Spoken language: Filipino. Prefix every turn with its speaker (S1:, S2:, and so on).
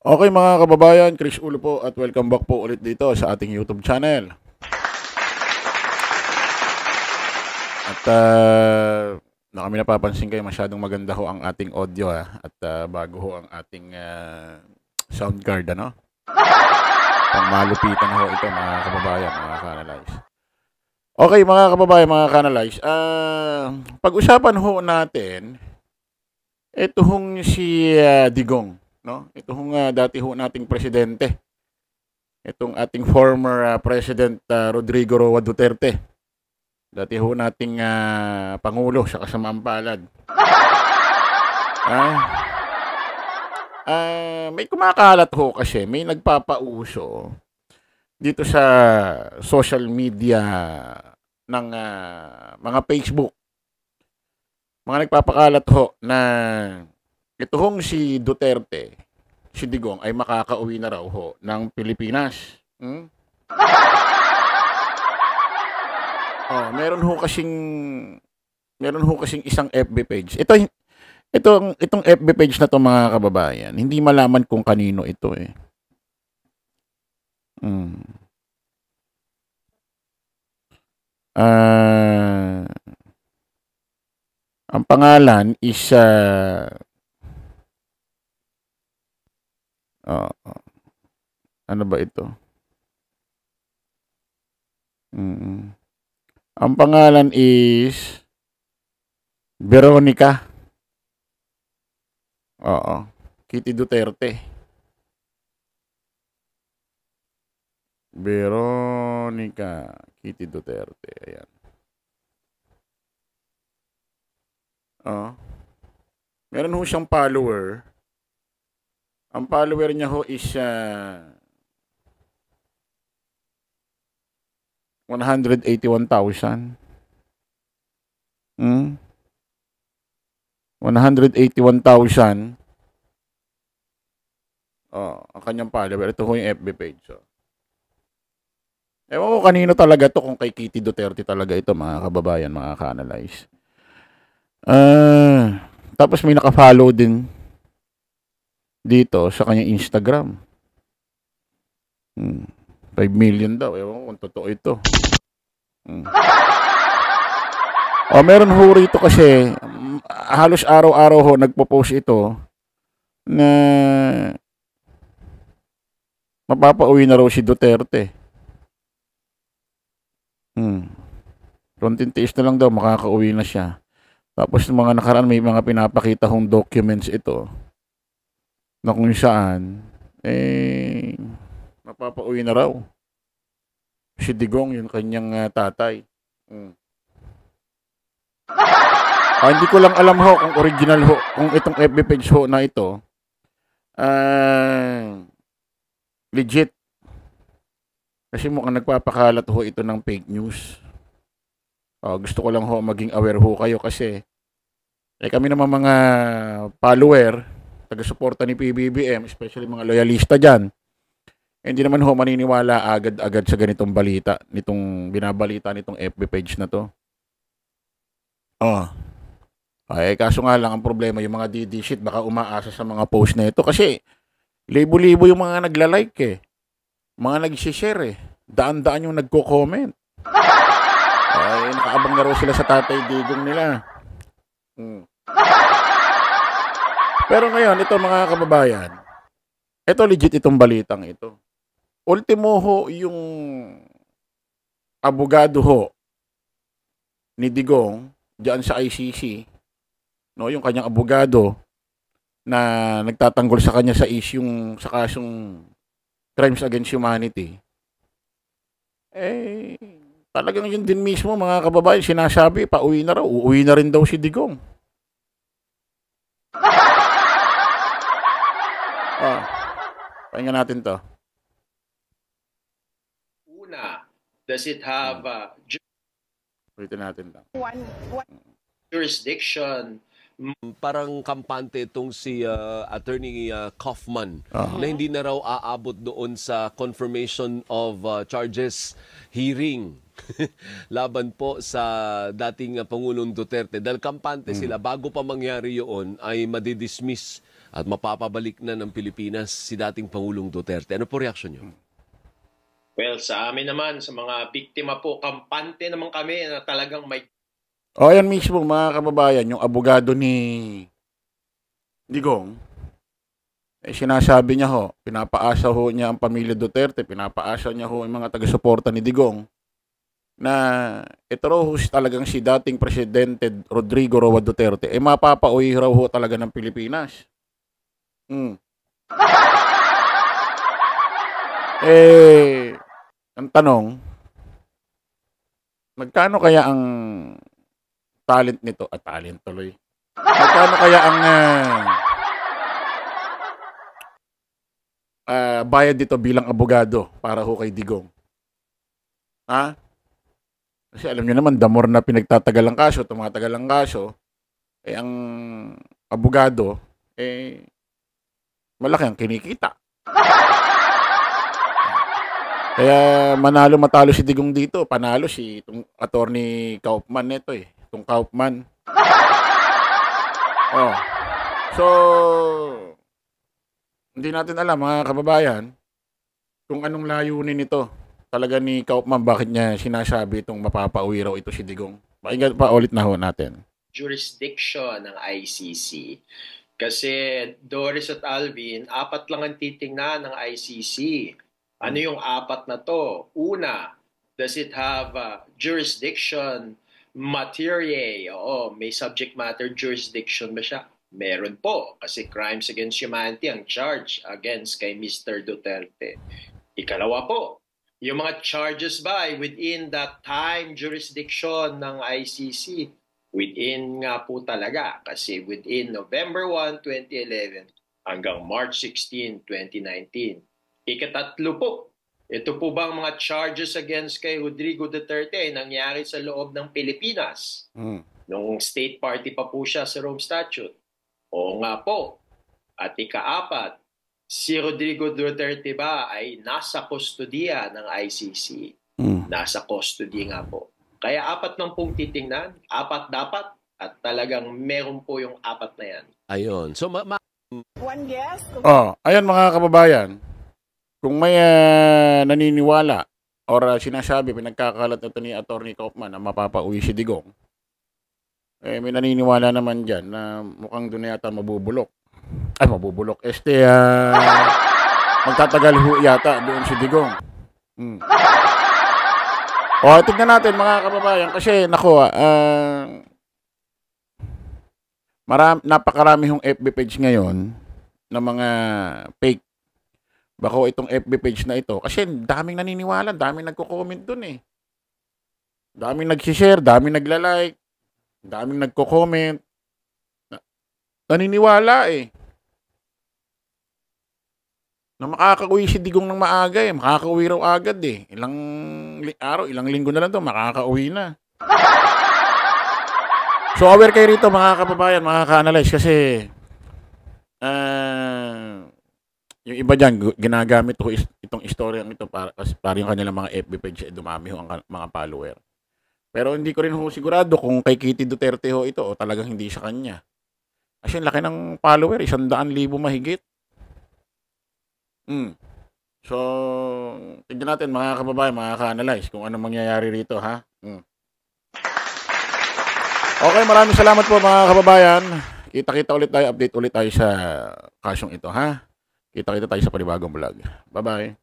S1: Okay mga kababayan, Chris Ulo po at welcome back po ulit dito sa ating YouTube channel. At na kami napapansin kayo masyadong maganda ho ang ating audio at bago ho ang ating sound card ano. Pangmalupitan ho ito mga kababayan, mga kanalize. Okay mga kababayan, mga kanalize, pag-usapan ho natin ito hong si Digong, no? Ito hong dati ho nating presidente. Itong ating former President Rodrigo Roa Duterte. Dati ho nating Pangulo sa kasamaang palad. May kumakalat ho kasi, may nagpapauso dito sa social media ng mga Facebook. Mga nagpapakalat ho na ito hong si Duterte, si Digong ay makakauwi na raw ho ng Pilipinas. Meron ho kasing isang FB page. Itong FB page na to mga kababayan, hindi malaman kung kanino ito eh. Ang pangalan is ano ba ito? Ang pangalan is Veronica. Kitty Duterte. Veronica Kitty Duterte. Ayan. Meron ho siyang follower. Ang follower niya ho is 181,000. 181,000. Ang kanyang follower. Ito ho yung FB page. Ewan ko kanino talaga to, kung kay Kitty Duterte talaga ito mga kababayan, mga ka-analyze. Tapos may naka-follow din dito sa kanyang Instagram. 5 million daw. Ewan ko kung totoo ito. Meron ho rito kasi halos araw-araw ho nagpo-post ito na mapapauwi na raw si Duterte. Konting tiis na lang daw, makakauwi na siya. Tapos mga nakaraan may mga pinapakita hong documents ito na kung saan mapapauwi na raw si Digong, yung kanyang tatay. Hindi ko lang alam ho kung original ho, kung itong FB page ho na ito legit. Kasi mukhang nagpapakalat ho ito ng fake news. Gusto ko lang ho maging aware ho kayo kasi kami naman mga follower, taga-suporta ni PBBM, especially mga loyalista dyan, hindi naman ho maniniwala agad-agad sa ganitong balita, nitong binabalita nitong FB page na to. Kaso nga lang ang problema, yung mga DD shit baka umaasa sa mga post na ito kasi libo-libo yung mga nagla-like eh. Mga nag-share eh. Daan-daan yung nagko-comment. Nakaabang na raw sila sa Tatay Digong nila. Pero ngayon, ito mga kababayan, ito legit itong balitang ito. Ultimo ho yung abogado ho ni Digong diyan sa ICC, no, yung kanyang abogado na nagtatanggol sa kanya sa isyung sa kasong crimes against humanity. Talagang yun din mismo mga kababayan sinasabi, pauwi na raw, uuwi na rin daw si Digong. Pakinggan natin to.
S2: Una, does it have
S1: Ulitin natin lang.
S2: jurisdiction?
S3: Parang kampante itong si Attorney Kaufman na hindi na raw aabot doon sa confirmation of charges hearing laban po sa dating Pangulong Duterte. Dahil kampante sila, bago pa mangyari yun ay madidismiss at mapapabalik na ng Pilipinas si dating Pangulong Duterte. Ano po reaksyon niyo?
S2: Well, sa amin naman, sa mga biktima po, kampante naman kami na talagang may...
S1: O, yan mismo, mga kababayan, yung abogado ni Digong, sinasabi niya ho, pinapaasa ho niya ang pamilya Duterte, pinapaasa niya ho yung mga taga-suporta ni Digong, na ito raw ho talagang si dating Presidente Rodrigo Roa Duterte, mapapauwi raw ho talaga ng Pilipinas. Ang tanong, magkano kaya ang talent nito? Talent tuloy. Magkano kaya ang bayad dito bilang abogado para ho kay Digong? Ha? Kasi alam niyo naman, the more na pinagtatagal ang kaso, tumatagal ang kaso, ang abogado, malaki ang kinikita. Kaya matalo si Digong dito, panalo si itong attorney Kaufman nito itong Kaufman. So, hindi natin alam mga kababayan kung anong layunin nito. Talaga ni Kaufman, bakit niya sinasabi itong mapapauwi raw ito si Digong? Pakinggan pa ulit na ho natin.
S2: Jurisdiction ng ICC. Kasi Doris at Alvin, 4 lang ang titingnan ng ICC. Ano yung 4 na to? Una, does it have jurisdiction materiae? Oo, may subject matter jurisdiction ba siya? Meron po, kasi crimes against humanity ang charge against kay Mr. Duterte. Ikalawa po, yung mga charges ba ay within that time jurisdiction ng ICC? Within nga po talaga, kasi within November 1, 2011 hanggang March 16, 2019. Ikatatlo po, ito po bang mga charges against kay Rodrigo Duterte ay nangyari sa loob ng Pilipinas? Nung state party pa po siya sa Rome Statute. Oo nga po. At ika-4, si Rodrigo Duterte ba ay nasa kustodiya ng ICC? Nasa custody nga po. Kaya 4 ng pong titingnan, 4 dapat, at talagang meron po yung 4 na yan.
S3: Ayun. So,
S4: one guess?
S1: Ayan mga kababayan, kung may naniniwala or sinasabi, pinagkakalat ito ni Attorney Kaufman na mapapauwi si Digong, may naniniwala naman dyan na mukhang doon yata mabubulok. Mabubulok. Magtatagal ho yata doon si Digong. Tignan natin mga kababayan kasi nako, napakarami hong FB page ngayon ng mga fake. Bako itong FB page na ito kasi daming naniniwala, daming nagko-comment doon Daming nag-share, daming nagla-like, daming nagko-comment. Naniniwala na makakauwi si Digong ng maaga makakauwi raw agad ilang araw, ilang linggo na lang to makakauwi na. So aware kayo rito mga kababayan, mga ka-analyze kasi yung iba dyan ginagamit ko itong istoryang ito para yung kanilang mga FB page dumami ho ang mga follower. Pero hindi ko rin ho sigurado kung kay Kitty Duterte ho ito o talagang hindi sa kanya. Kasi laki ng follower, 100,000 mahigit. So, tignan natin mga kababayan, mga ka-analyze kung ano mangyayari rito, ha? Okay, maraming salamat po mga kababayan. Kita-kita ulit tayo, update ulit tayo sa kasyong ito, ha? Kita-kita tayo sa panibagong vlog. Bye-bye.